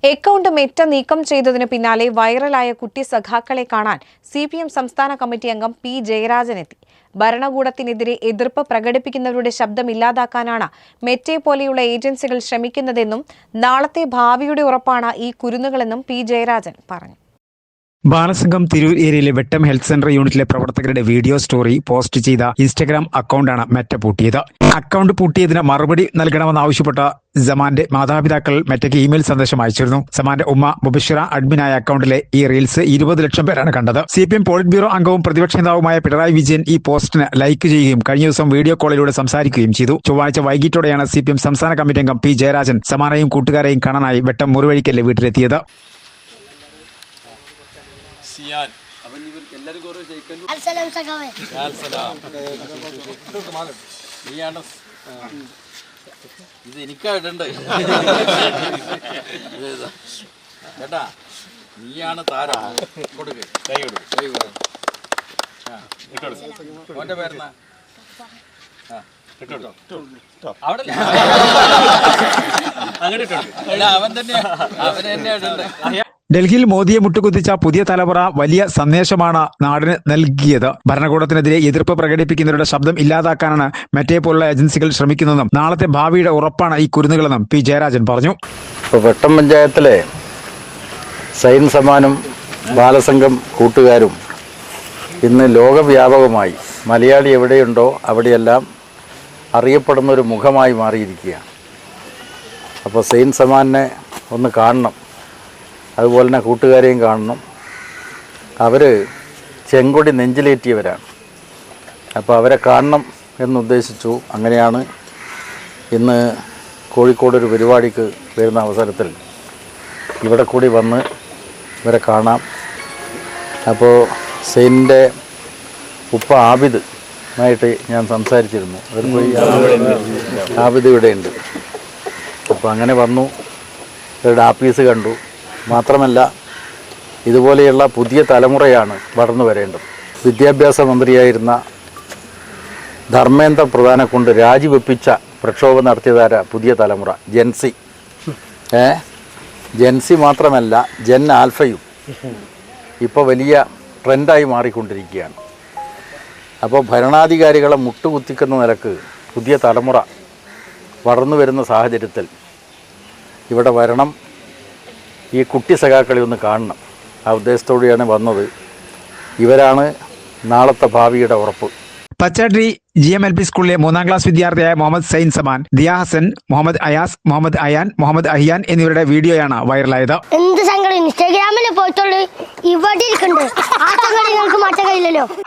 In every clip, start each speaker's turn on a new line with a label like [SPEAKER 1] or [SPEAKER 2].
[SPEAKER 1] Account Meta നീക്കം ചെയ്തതിന് പിന്നാലെ വൈറലായ കുട്ടി സഖാക്കളെ കാണാൻ സിപിഎം സംസ്ഥാന കമ്മിറ്റി അംഗം പി ജയരാജൻ എത്തി. ഭരണകൂടത്തിനെതിരെ എതിർപ്പ് പ്രകടിപ്പിക്കുന്നവരുടെ ശബ്ദം ഇല്ലാതാക്കാനാണ് മെറ്റെ പോലെയുള്ള ഏജൻസികൾ ശ്രമിക്കുന്നതെന്നും നാളത്തെ ഭാവിയുടെ ഉറപ്പാണ് ഈ കുരുന്നുകളെന്നും പി ജയരാജൻ പറഞ്ഞു.
[SPEAKER 2] ബാലസംഘം തിരൂർ ഏരിയയിലെ വെട്ടം ഹെൽത്ത് സെന്റർ യൂണിറ്റിലെ പ്രവർത്തകരുടെ വീഡിയോ സ്റ്റോറി പോസ്റ്റ് ചെയ്ത ഇൻസ്റ്റഗ്രാം അക്കൗണ്ടാണ് മെറ്റ പൂട്ടിയത്. അക്കൗണ്ട് പൂട്ടിയതിന് മറുപടി നൽകണമെന്നാവശ്യപ്പെട്ട സമാന്റെ മാതാപിതാക്കൾ മെറ്റയ്ക്ക് ഇമെയിൽ സന്ദേശം അയച്ചിരുന്നു. സമാന്റെ ഉമ്മ മുബഷിറ അഡ്മിനായ അക്കൗണ്ടിലെ ഈ റീൽസ് 20 ലക്ഷം പേരാണ് കണ്ടത്. സിപിഎം പോളിറ്റ് ബ്യൂറോ അംഗവും പ്രതിപക്ഷ നേതാവുമായ പിണറായി വിജയൻ ഈ പോസ്റ്റിന് ലൈക്ക് ചെയ്യുകയും കഴിഞ്ഞ ദിവസം വീഡിയോ കോളിലൂടെ സംസാരിക്കുകയും ചെയ്തു. ചൊവ്വാഴ്ച വൈകിട്ടോടെയാണ് സിപിഎം സംസ്ഥാന കമ്മിറ്റി അംഗം പി ജയരാജൻ സമാനെയും കൂട്ടുകാരെയും കാണാനായി വെട്ടം മുറിവഴിക്കലിലെ വീട്ടിലെത്തിയത്.
[SPEAKER 3] ഇത് എനിക്കായിട്ടുണ്ട് ചേട്ടാ, നീയാണ് താരം. കൊടുക്ക്, കൈ കൊടുക്കും. അവന്റെ പേരെന്നാ? അവിടെ അവൻ തന്നെയായിട്ടുണ്ട്.
[SPEAKER 2] ഡൽഹിയിൽ മോദിയെ മുട്ടുകുത്തിച്ച പുതിയ തലമുറ വലിയ സന്ദേശമാണ് നാടിന് നൽകിയത്. ഭരണകൂടത്തിനെതിരെ എതിർപ്പ് പ്രകടിപ്പിക്കുന്നവരുടെ ശബ്ദം ഇല്ലാതാക്കാനാണ് മെറ്റെ പോലുള്ള ഏജൻസികൾ ശ്രമിക്കുന്നതെന്നും നാളത്തെ ഭാവിയുടെ ഉറപ്പാണ് ഈ കുരുന്നുകളെന്നും പി ജയരാജൻ പറഞ്ഞു.
[SPEAKER 4] വെട്ടം പഞ്ചായത്തിലെ സൈൻ സമാനും ബാലസംഘം കൂട്ടുകാരും ഇന്ന് ലോകവ്യാപകമായി മലയാളി എവിടെയുണ്ടോ അവിടെയെല്ലാം അറിയപ്പെടുന്ന ഒരു മുഖമായി മാറിയിരിക്കുകയാണ്. അപ്പോൾ സൈൻ സമാനെ ഒന്ന് കാണണം, അതുപോലെ തന്നെ കൂട്ടുകാരെയും കാണണം. അവർ ചെങ്കൊടി നെഞ്ചിലേറ്റിയവരാണ്. അപ്പോൾ അവരെ കാണണം എന്നുദ്ദേശിച്ചു. അങ്ങനെയാണ് ഇന്ന് കോഴിക്കോട് ഒരു പരിപാടിക്ക് വരുന്ന അവസരത്തിൽ ഇവിടെ കൂടി വന്ന് ഇവരെ കാണാം. അപ്പോൾ സെയിൻ്റെ ഉപ്പ ആബിദുമായിട്ട് ഞാൻ സംസാരിച്ചിരുന്നു. അവർ പോയി ആബിദ് ഇവിടെയുണ്ട്. അപ്പോൾ അങ്ങനെ വന്നു, ഇവരുടെ ആഫീസ് കണ്ടു. മാത്രമല്ല, ഇതുപോലെയുള്ള പുതിയ തലമുറയാണ് വളർന്നു വരേണ്ടത്. വിദ്യാഭ്യാസ മന്ത്രിയായിരുന്ന ധർമ്മേന്ദ്ര പ്രധാനെ കൊണ്ട് രാജിവെപ്പിച്ച പ്രക്ഷോഭം നടത്തിയതാര പുതിയ തലമുറ ജെൻസി. ജെൻസി മാത്രമല്ല, ജെൻ ആൽഫയും ഇപ്പോൾ വലിയ ട്രെൻഡായി മാറിക്കൊണ്ടിരിക്കുകയാണ്. അപ്പോൾ ഭരണാധികാരികളെ മുട്ടുകുത്തിക്കുന്ന നിലക്ക് പുതിയ തലമുറ വളർന്നു വരുന്ന സാഹചര്യത്തിൽ ഇവിടെ വരണം, ഈ കുട്ടി സഖാക്കളെ ഒന്ന് കാണണം. ആ ഉദ്ദേശത്തോടെയാണ് വന്നത്. ഇവരാണ് നാളത്തെ ഭാവിയുടെ ഉറപ്പ്.
[SPEAKER 2] പച്ചാട്രി GMLP സ്കൂളിലെ 3ാം ക്ലാസ് വിദ്യാർത്ഥിയായ മുഹമ്മദ് സൈൻ സമാൻ, ദിയ ഹസൻ, മുഹമ്മദ് അയാസ്, മുഹമ്മദ് അയാൻ, മുഹമ്മദ് അഹിയാൻ എന്നിവരുടെ വീഡിയോയാണ് വൈറലായത്.
[SPEAKER 5] എന്ത് സങ്കടം, ഇൻസ്റ്റാഗ്രാമിൽ പോയിട്ടുള്ളൂ ഇവിടെ ഇരിക്കുന്നുണ്ട്.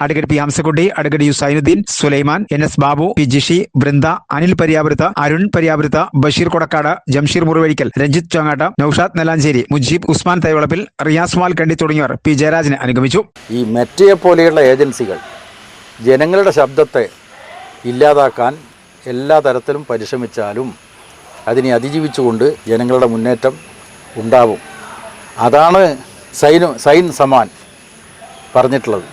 [SPEAKER 2] Advocate P Hamsakutty, advocate U Sainudheen, Sulaiman, NS Babu, P Jishi, Brinda, Anil Pariyapurath, Arun Pariyapurath, Basheer Kodakkad, Jamsheer Murivazhikkal, Ranjith Chongatt, Noushad Nelancheri, Mujeeb, Usman Thaivalappil, Riyas Mal Kandi തുടങ്ങിയവർ പി ജയരാജനെ അനുഗമിച്ചു.
[SPEAKER 4] ഈ മെറ്റയെ പോലെയുള്ള ഏജൻസികൾ ജനങ്ങളുടെ ശബ്ദത്തെ ഇല്ലാതാക്കാൻ എല്ലാ തരത്തിലും പരിശ്രമിച്ചാലും അതിനെ അതിജീവിച്ചുകൊണ്ട് ജനങ്ങളുടെ മുന്നേറ്റം ഉണ്ടാവും. അതാണ് സൈൻ സമാൻ പറഞ്ഞിട്ടുള്ളത്.